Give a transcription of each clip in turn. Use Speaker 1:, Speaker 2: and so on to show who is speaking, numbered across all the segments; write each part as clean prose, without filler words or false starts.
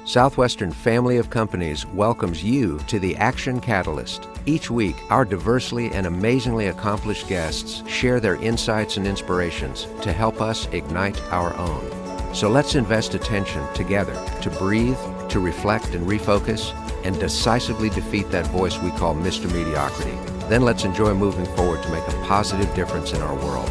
Speaker 1: Southwestern Family of Companies welcomes you to the Action Catalyst. Each week, our diversely and amazingly accomplished guests share their insights and inspirations to help us ignite our own. So let's invest attention together to breathe, to reflect and refocus, and decisively defeat that voice we call Mr. Mediocrity. Then let's enjoy moving forward to make a positive difference in our world.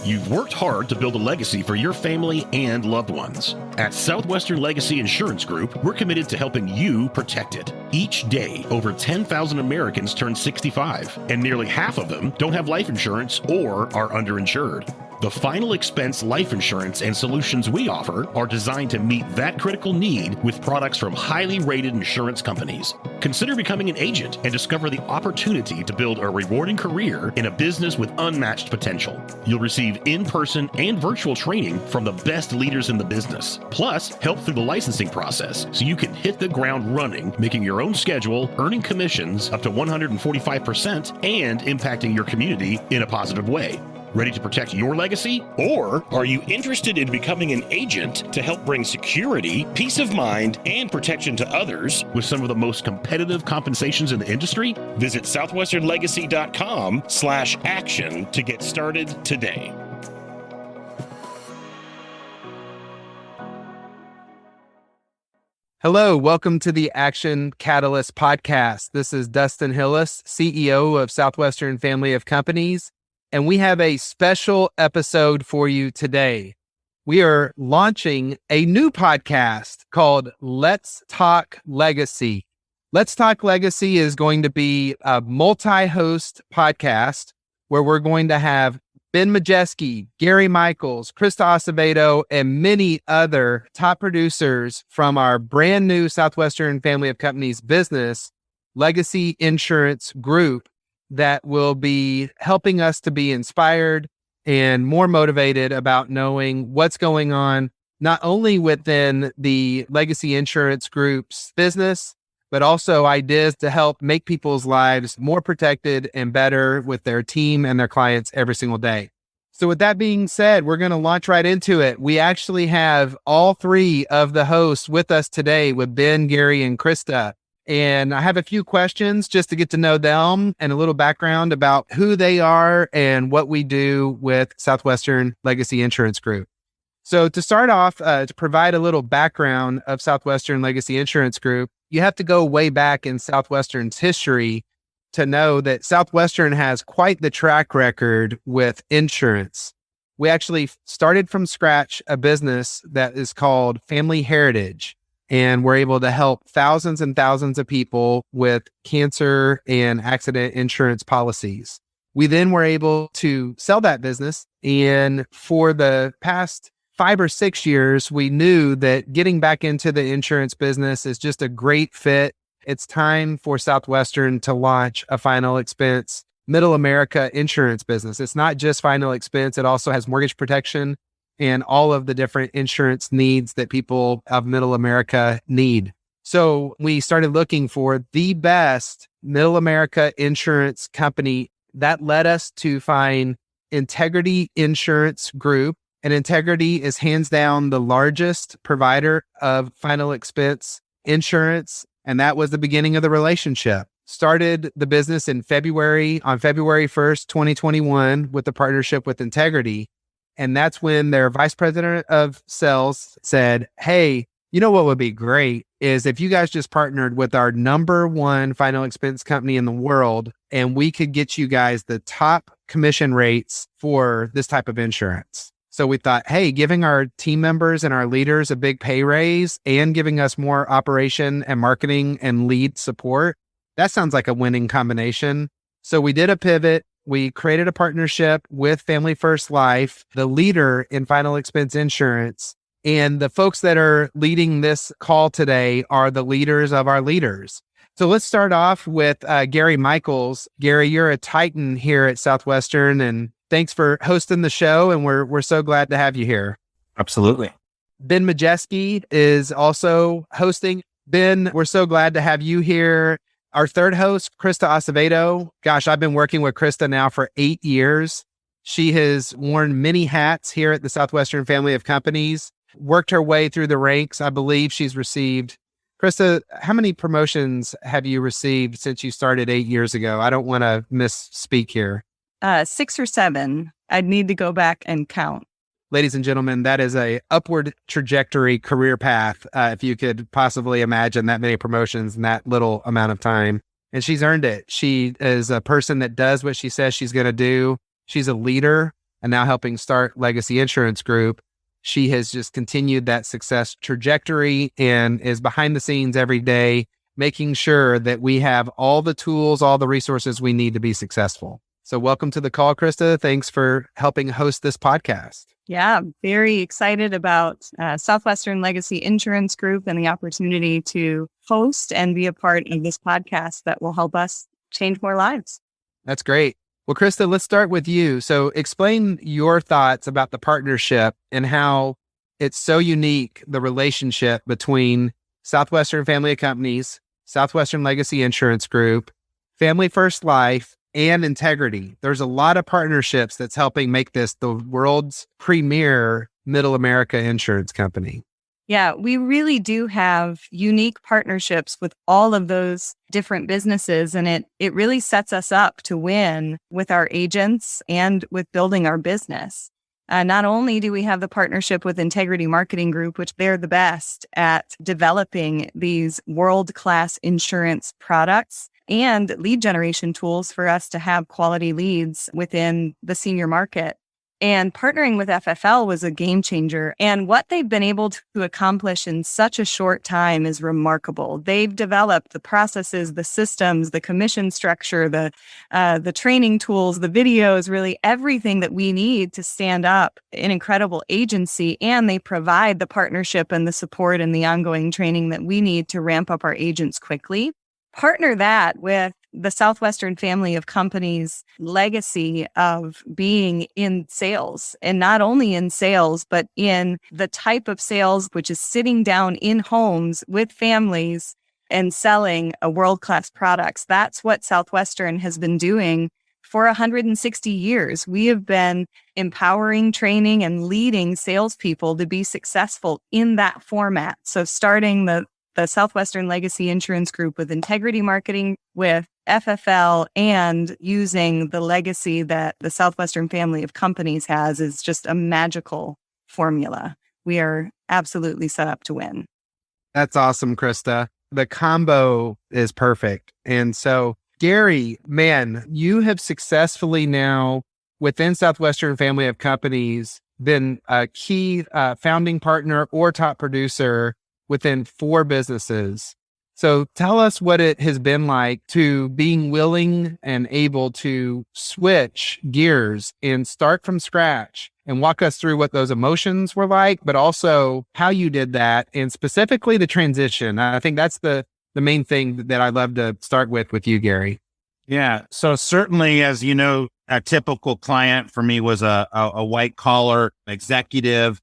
Speaker 2: You've worked hard to build a legacy for your family and loved ones. At Southwestern Legacy Insurance Group, we're committed to helping you protect it. Each day, over 10,000 Americans turn 65, and nearly half of them don't have life insurance or are underinsured. The final expense life insurance and solutions we offer are designed to meet that critical need with products from highly rated insurance companies. Consider becoming an agent and discover the opportunity to build a rewarding career in a business with unmatched potential. You'll receive in-person and virtual training from the best leaders in the business, plus help through the licensing process so you can hit the ground running, making your own schedule, earning commissions up to 145%, and impacting your community in a positive way. Ready to protect your legacy? Or are you interested in becoming an agent to help bring security, peace of mind, and protection to others with some of the most competitive compensations in the industry? Visit southwesternlegacy.com/action to get started today.
Speaker 3: Hello, welcome to the Action Catalyst podcast. This is Dustin Hillis, CEO of Southwestern Family of Companies. And we have a special episode for you today. We are launching a new podcast called Let's Talk Legacy. Let's Talk Legacy is going to be a multi-host podcast where we're going to have Ben Majeske, Gary Michels, Christa Acevedo, and many other top producers from our brand new Southwestern Family of Companies business, Legacy Insurance Group, that will be helping us to be inspired and more motivated about knowing what's going on, not only within the Legacy Insurance Group's business, but also ideas to help make people's lives more protected and better with their team and their clients every single day. So with that being said, we're going to launch right into it. We actually have all three of the hosts with us today with Ben, Gary, and Christa. And I have a few questions just to get to know them and a little background about who they are and what we do with Southwestern Legacy Insurance Group. So to start off, to provide a little background of Southwestern Legacy Insurance Group, you have to go way back in Southwestern's history to know that Southwestern has quite the track record with insurance. We actually started from scratch a business that is called Family Heritage. And we're able to help thousands and thousands of people with cancer and accident insurance policies. We then were able to sell that business. And for the past 5 or 6 years, we knew that getting back into the insurance business is just a great fit. It's time for Southwestern to launch a final expense middle America insurance business. It's not just final expense. It also has mortgage protection and all of the different insurance needs that people of middle America need. So we started looking for the best middle America insurance company. That led us to find Integrity Insurance Group. And Integrity is hands down the largest provider of final expense insurance. And that was the beginning of the relationship. Started the business on February 1st, 2021 with the partnership with Integrity. And that's when their vice president of sales said, hey, you know what would be great is if you guys just partnered with our number one final expense company in the world, and we could get you guys the top commission rates for this type of insurance. So we thought, hey, giving our team members and our leaders a big pay raise and giving us more operation and marketing and lead support, that sounds like a winning combination. So we did a pivot. We created a partnership with Family First Life, the leader in final expense insurance. And the folks that are leading this call today are the leaders of our leaders. So let's start off with Gary Michels. Gary, you're a titan here at Southwestern, and thanks for hosting the show. And we're so glad to have you here.
Speaker 4: Absolutely.
Speaker 3: Ben Majeske is also hosting. Ben, we're so glad to have you here. Our third host, Christa Acevedo. Gosh, I've been working with Christa now for 8 years. She has worn many hats here at the Southwestern Family of Companies. worked her way through the ranks. I believe she's received, Christa, how many promotions have you received since you started 8 years ago? I don't want to misspeak here.
Speaker 4: 6 or 7. I'd need to go back and count.
Speaker 3: Ladies and gentlemen, that is a upward trajectory career path, if you could possibly imagine that many promotions in that little amount of time. And she's earned it. She is a person that does what she says she's going to do. She's a leader and now helping start Legacy Insurance Group. She has just continued that success trajectory and is behind the scenes every day, making sure that we have all the tools, all the resources we need to be successful. So welcome to the call, Christa. Thanks for helping host this podcast.
Speaker 4: Yeah, very excited about Southwestern Legacy Insurance Group and the opportunity to host and be a part of this podcast that will help us change more lives.
Speaker 3: That's great. Well, Christa, let's start with you. So explain your thoughts about the partnership and how it's so unique, the relationship between Southwestern Family of Companies, Southwestern Legacy Insurance Group, Family First Life, and Integrity. There's a lot of partnerships that's helping make this the world's premier middle America insurance company.
Speaker 4: Yeah, we really do have unique partnerships with all of those different businesses, and it really sets us up to win with our agents and with building our business. Not only do we have the partnership with Integrity Marketing Group, which they're the best at developing these world-class insurance products and lead generation tools for us to have quality leads within the senior market. And partnering with FFL was a game changer. And what they've been able to accomplish in such a short time is remarkable. They've developed the processes, the systems, the commission structure, the training tools, the videos, really everything that we need to stand up an incredible agency. And they provide the partnership and the support and the ongoing training that we need to ramp up our agents quickly. Partner that with the Southwestern Family of Companies legacy of being in sales, and not only in sales, but in the type of sales, which is sitting down in homes with families and selling a world-class products. That's what Southwestern has been doing for 160 years. We have been empowering, training, and leading salespeople to be successful in that format. So starting the Southwestern Legacy Insurance Group with Integrity Marketing, with FFL, and using the legacy that the Southwestern Family of Companies has is just a magical formula. We are absolutely set up to win.
Speaker 3: That's awesome, Christa. The combo is perfect. And so, Gary, man, you have successfully now within Southwestern Family of Companies been a key founding partner or top producer within 4 businesses. So tell us what it has been like to being willing and able to switch gears and start from scratch, and walk us through what those emotions were like, but also how you did that, and specifically the transition. I think that's the main thing that I'd love to start with you, Gary.
Speaker 5: Yeah. So certainly, as you know, a typical client for me was a white collar executive,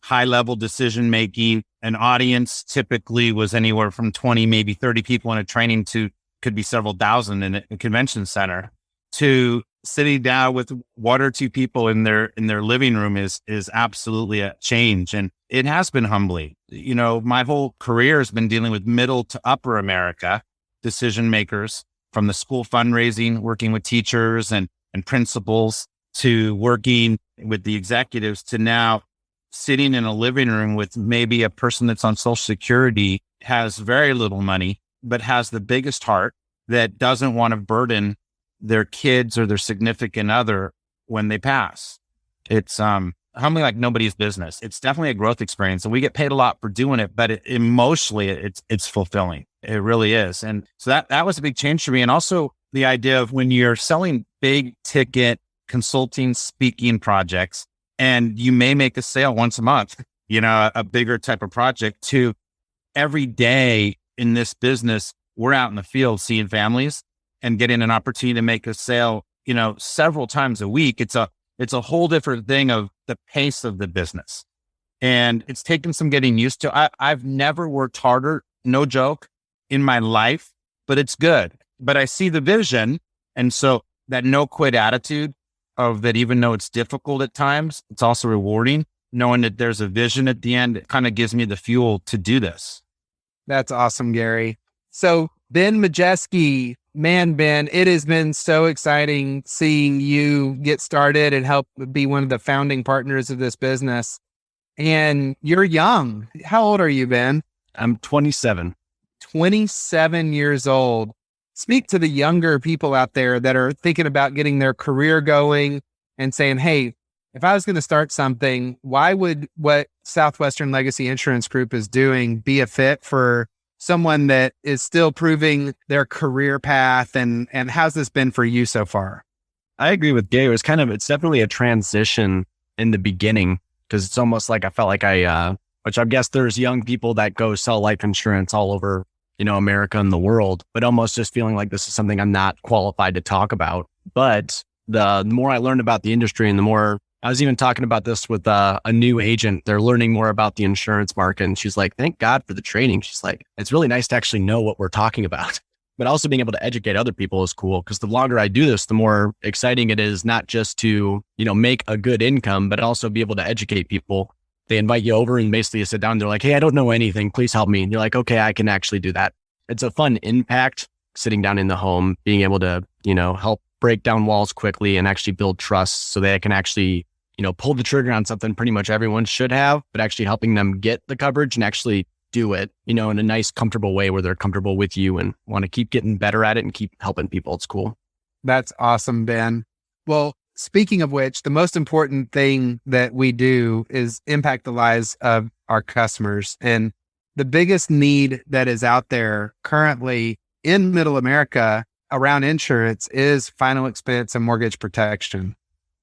Speaker 5: high level decision making. An audience typically was anywhere from 20, maybe 30 people in a training to could be several thousand in a convention center, to sitting down with 1 or 2 people in their living room is absolutely a change. And it has been humbling. My whole career has been dealing with middle to upper America decision makers, from the school fundraising, working with teachers and principals, to working with the executives, to now sitting in a living room with maybe a person that's on Social Security, has very little money, but has the biggest heart, that doesn't want to burden their kids or their significant other when they pass. It's humbling like nobody's business. It's definitely a growth experience, and we get paid a lot for doing it, but emotionally it's fulfilling. It really is. And so that was a big change for me. And also the idea of when you're selling big ticket consulting, speaking projects, and you may make a sale once a month, a bigger type of project, to every day in this business, we're out in the field seeing families and getting an opportunity to make a sale, several times a week. It's a whole different thing of the pace of the business. And it's taken some getting used to. I've never worked harder, no joke, in my life, but it's good. But I see the vision. And so that no quit attitude of that, even though it's difficult at times, it's also rewarding. knowing that there's a vision at the end, it kind of gives me the fuel to do this.
Speaker 3: That's awesome, Gary. So Ben Majeske, man, Ben, it has been so exciting seeing you get started and help be one of the founding partners of this business. And you're young. How old are you, Ben?
Speaker 6: I'm 27.
Speaker 3: 27 years old. Speak to the younger people out there that are thinking about getting their career going and saying, hey, if I was going to start something, why would what Southwestern Legacy Insurance Group is doing be a fit for someone that is still proving their career path? And how's this been for you so far?
Speaker 6: I agree with Gary. It's definitely a transition in the beginning, because it's almost like I felt like which I guess there's young people that go sell life insurance all over, America and the world, but almost just feeling like this is something I'm not qualified to talk about. But the more I learned about the industry, and the more I was even talking about this with a new agent, they're learning more about the insurance market. And she's like, thank God for the training. She's like, it's really nice to actually know what we're talking about, but also being able to educate other people is cool. Because the longer I do this, the more exciting it is, not just to, make a good income, but also be able to educate people. They invite you over and basically you sit down. They're like, hey, I don't know anything. Please help me. And you're like, okay, I can actually do that. It's a fun impact sitting down in the home, being able to, help break down walls quickly and actually build trust so they can actually, pull the trigger on something pretty much everyone should have, but actually helping them get the coverage and actually do it, in a nice, comfortable way where they're comfortable with you and want to keep getting better at it and keep helping people. It's cool.
Speaker 3: That's awesome, Ben. Well, speaking of which, the most important thing that we do is impact the lives of our customers. And the biggest need that is out there currently in Middle America around insurance is final expense and mortgage protection.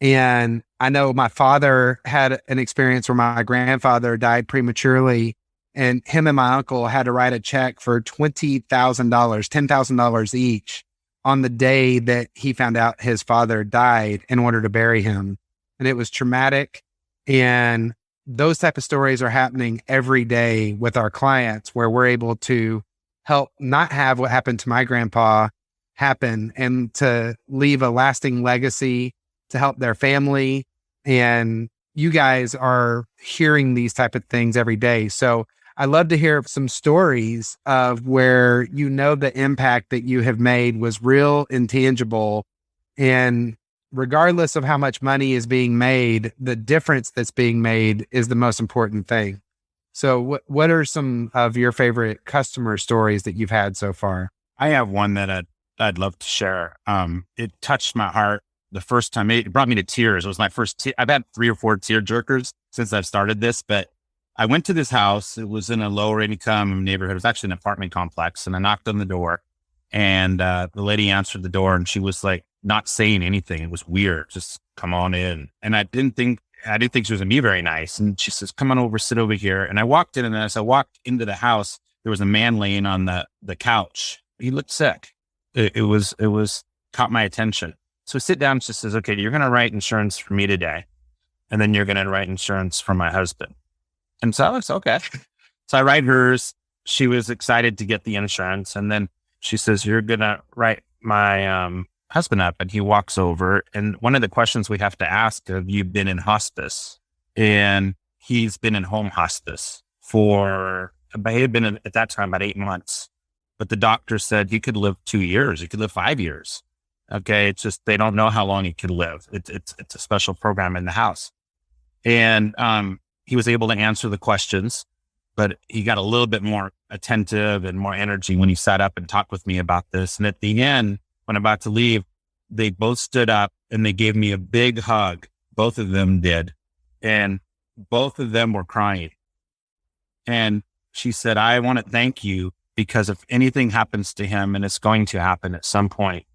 Speaker 3: And I know my father had an experience where my grandfather died prematurely, and him and my uncle had to write a check for $20,000, $10,000 each on the day that he found out his father died in order to bury him. And it was traumatic. And those type of stories are happening every day with our clients, where we're able to help not have what happened to my grandpa happen, and to leave a lasting legacy to help their family. And you guys are hearing these type of things every day. So I love to hear some stories of where the impact that you have made was real and tangible. And regardless of how much money is being made, the difference that's being made is the most important thing. So what are some of your favorite customer stories that you've had so far?
Speaker 5: I have one that I'd love to share. It touched my heart the first time. It brought me to tears. It was my first I've had 3 or 4 tear jerkers since I've started this, but I went to this house. It was in a lower income neighborhood. It was actually an apartment complex, and I knocked on the door, and the lady answered the door, and she was like not saying anything. It was weird. Just come on in. And I didn't think she was gonna be very nice. And she says, come on over, sit over here. And I walked in, and as I walked into the house, there was a man laying on the couch. He looked sick. It was caught my attention. So I sit down. She says, okay, you're going to write insurance for me today, and then you're going to write insurance for my husband. And so I was okay. So I write hers. She was excited to get the insurance. And then she says, you're going to write my husband up. And he walks over. And one of the questions we have to ask, have you been in hospice? And he's been in home hospice he had been at that time about 8 months. But the doctor said he could live 2 years. He could live 5 years. Okay. It's just, they don't know how long he could live. It's a special program in the house. And, he was able to answer the questions, but he got a little bit more attentive and more energy when he sat up and talked with me about this. And at the end, when I'm about to leave, they both stood up and they gave me a big hug. Both of them did. And both of them were crying. And she said, I want to thank you, because if anything happens to him, and it's going to happen at some point,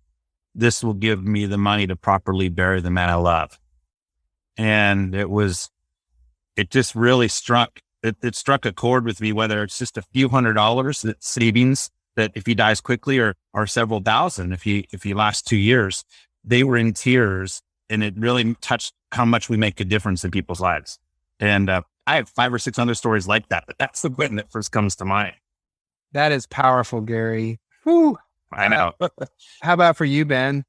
Speaker 5: this will give me the money to properly bury the man I love. And it just really struck a chord with me, whether it's just a few $100s that savings, that if he dies quickly, or several thousand, if he lasts 2 years. They were in tears, and it really touched how much we make a difference in people's lives. And I have 5 or 6 other stories like that, but that's the one that first comes to mind.
Speaker 3: That is powerful, Gary. Whew.
Speaker 5: I know.
Speaker 3: How about for you, Ben?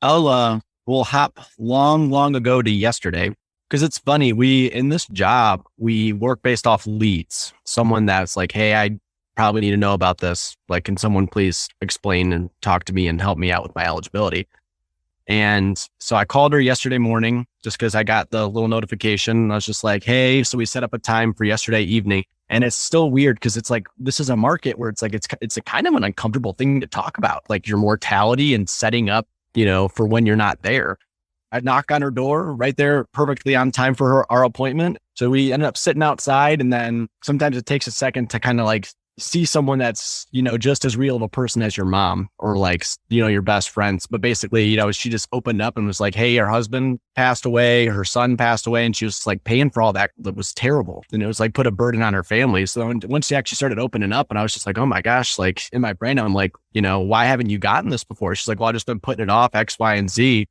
Speaker 6: We'll hop long ago to yesterday. Because it's funny, in this job, we work based off leads. Someone that's like, hey, I probably need to know about this. Like, can someone please explain and talk to me and help me out with my eligibility? And so I called her yesterday morning just because I got the little notification. I was just like, hey, so we set up a time for yesterday evening. And it's still weird because it's like, this is a market where it's like, it's a kind of an uncomfortable thing to talk about, like your mortality and setting up, for when you're not there. I knock on her door right there, perfectly on time for our appointment. So we ended up sitting outside, and then sometimes it takes a second to kind of like see someone that's, just as real of a person as your mom or like, your best friends. But basically, she just opened up and was like, hey, her husband passed away, her son passed away. And she was like paying for all that. That was terrible. And it was like put a burden on her family. So once she actually started opening up, and I was just like, oh my gosh, like in my brain, I'm like, why haven't you gotten this before? She's like, well, I've just been putting it off X, Y, and Z.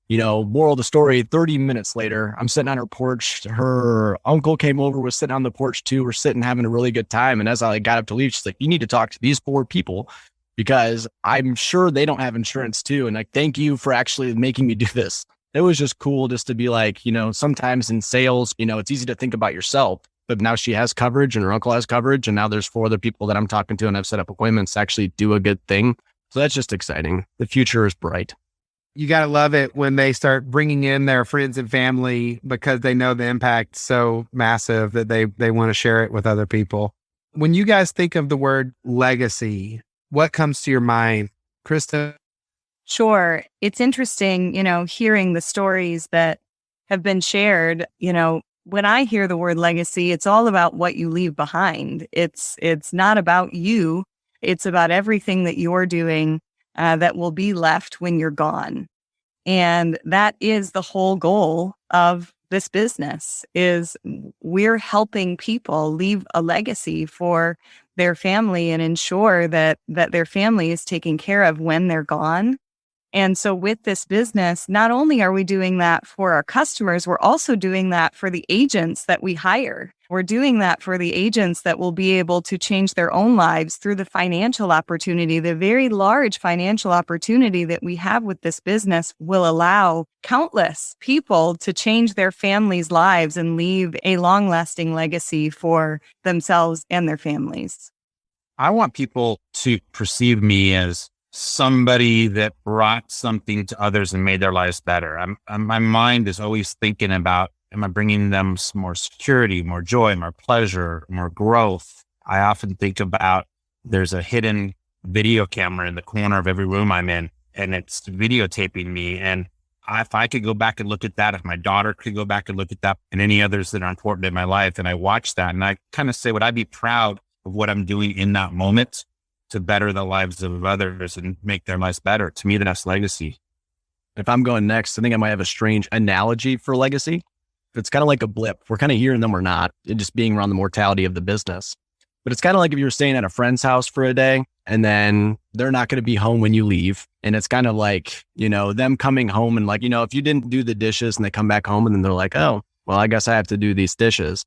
Speaker 6: Moral of the story, 30 minutes later, I'm sitting on her porch. Her uncle came over, was sitting on the porch too. We're sitting having a really good time. And as I got up to leave, she's like, you need to talk to these 4 people because I'm sure they don't have insurance too. And like, thank you for actually making me do this. It was just cool just to be like, sometimes in sales, it's easy to think about yourself, but now she has coverage and her uncle has coverage. And now there's 4 other people that I'm talking to and I've set up appointments to actually do a good thing. So that's just exciting. The future is bright.
Speaker 3: You got to love it when they start bringing in their friends and family because they know the impact's so massive that they want to share it with other people. When you guys think of the word legacy, what comes to your mind? Christa?
Speaker 4: Sure. It's interesting, hearing the stories that have been shared. When I hear the word legacy, it's all about what you leave behind. It's not about you. It's about everything that you're doing that will be left when you're gone. And that is the whole goal of this business, is we're helping people leave a legacy for their family and ensure that their family is taken care of when they're gone. And so with this business, not only are we doing that for our customers, we're also doing that for the agents that we hire. We're doing that for the agents that will be able to change their own lives through the financial opportunity. The very large financial opportunity that we have with this business will allow countless people to change their families' lives and leave a long-lasting legacy for themselves and their families.
Speaker 5: I want people to perceive me as somebody that brought something to others and made their lives better. My mind is always thinking about, am I bringing them some more security, more joy, more pleasure, more growth? I often think about, there's a hidden video camera in the corner of every room I'm in, and it's videotaping me. And if I could go back and look at that, if my daughter could go back and look at that, and any others that are important in my life, and I watch that, and I kind of say, would I be proud of what I'm doing in that moment to better the lives of others and make their lives better? To me, that's legacy.
Speaker 6: If I'm going next, I think I might have a strange analogy for legacy. It's kind of like a blip. We're kind of hearing them or not, it just being around the mortality of the business. But it's kind of like if you were staying at a friend's house for a day and then they're not going to be home when you leave. And it's kind of like, them coming home and like, if you didn't do the dishes and they come back home and then they're like, oh, well, I guess I have to do these dishes.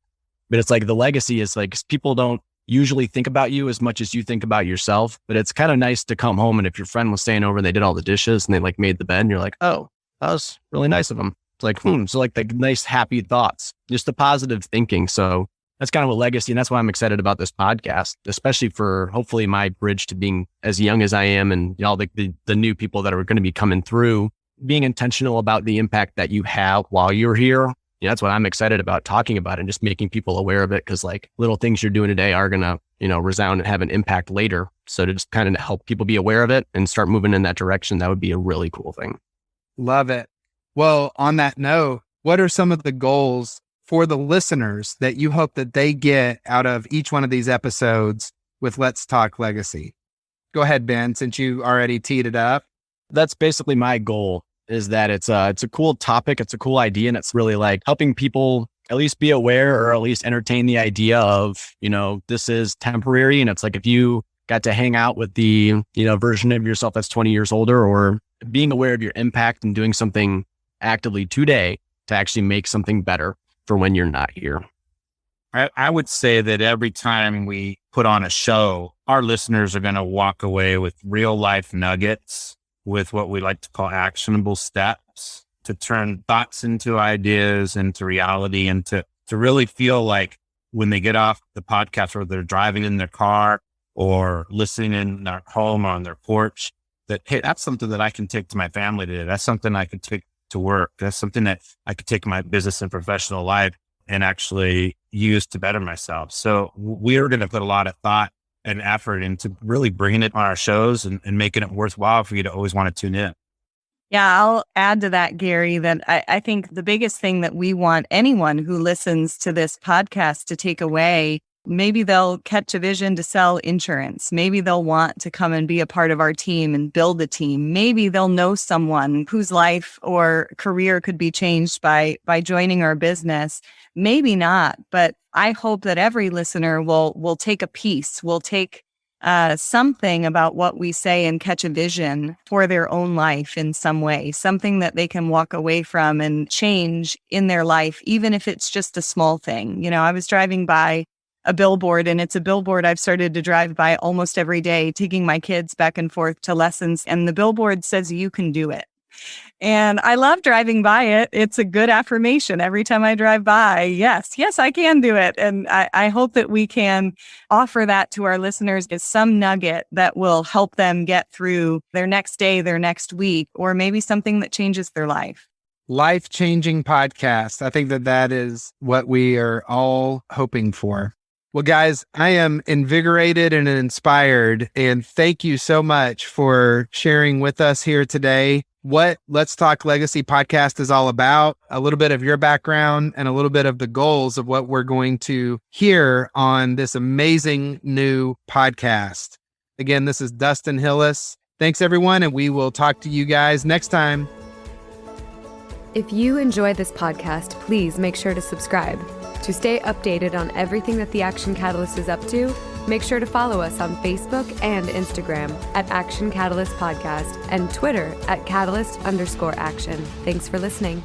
Speaker 6: But it's like the legacy is like, people don't usually think about you as much as you think about yourself. But it's kind of nice to come home, and if your friend was staying over and they did all the dishes and they like made the bed and you're like, oh, that was really nice of them. It's like, so like the nice, happy thoughts, just the positive thinking. So that's kind of a legacy. And that's why I'm excited about this podcast, especially for hopefully my bridge to being as young as I am, and all the new people that are going to be coming through, being intentional about the impact that you have while you're here. That's what I'm excited about talking about, and just making people aware of it. Cause like little things you're doing today are going to, resound and have an impact later. So to just kind of help people be aware of it and start moving in that direction, that would be a really cool thing.
Speaker 3: Love it. Well, on that note, what are some of the goals for the listeners that you hope that they get out of each one of these episodes with Let's Talk Legacy? Go ahead, Ben, since you already teed it up.
Speaker 6: That's basically my goal, is that it's a cool topic. It's a cool idea. And it's really like helping people at least be aware, or at least entertain the idea of, this is temporary. And it's like, if you got to hang out with the, version of yourself that's 20 years older, or being aware of your impact and doing something actively today to actually make something better for when you're not here.
Speaker 5: I would say that every time we put on a show, our listeners are going to walk away with real life nuggets, with what we like to call actionable steps to turn thoughts into ideas, into reality, and to really feel like when they get off the podcast or they're driving in their car or listening in their home or on their porch, that, hey, that's something that I can take to my family today. That's something I can take to work. That's something that I could take in my business and professional life and actually use to better myself. So we are going to put a lot of thought and effort into really bringing it on our shows and making it worthwhile for you to always want to tune in.
Speaker 4: Yeah, I'll add to that, Gary, that I think the biggest thing that we want anyone who listens to this podcast to take away, maybe they'll catch a vision to sell insurance. Maybe they'll want to come and be a part of our team and build a team. Maybe they'll know someone whose life or career could be changed by joining our business. Maybe not, but I hope that every listener will take a piece, will take something about what we say and catch a vision for their own life in some way, something that they can walk away from and change in their life, even if it's just a small thing. You know, I was driving by a billboard, and it's a billboard I've started to drive by almost every day, taking my kids back and forth to lessons. And the billboard says, "You can do it." And I love driving by it. It's a good affirmation every time I drive by. Yes, I can do it. And I hope that we can offer that to our listeners as some nugget that will help them get through their next day, their next week, or maybe something that changes their life.
Speaker 3: Life-changing podcast. I think that is what we are all hoping for. Well, guys, I am invigorated and inspired, and thank you so much for sharing with us here today what Let's Talk Legacy podcast is all about, a little bit of your background, and a little bit of the goals of what we're going to hear on this amazing new podcast. Again, this is Dustin Hillis. Thanks, everyone, and we will talk to you guys next time.
Speaker 7: If you enjoyed this podcast, please make sure to subscribe. To stay updated on everything that the Action Catalyst is up to, make sure to follow us on Facebook and Instagram at Action Catalyst Podcast and Twitter at Catalyst_Action. Thanks for listening.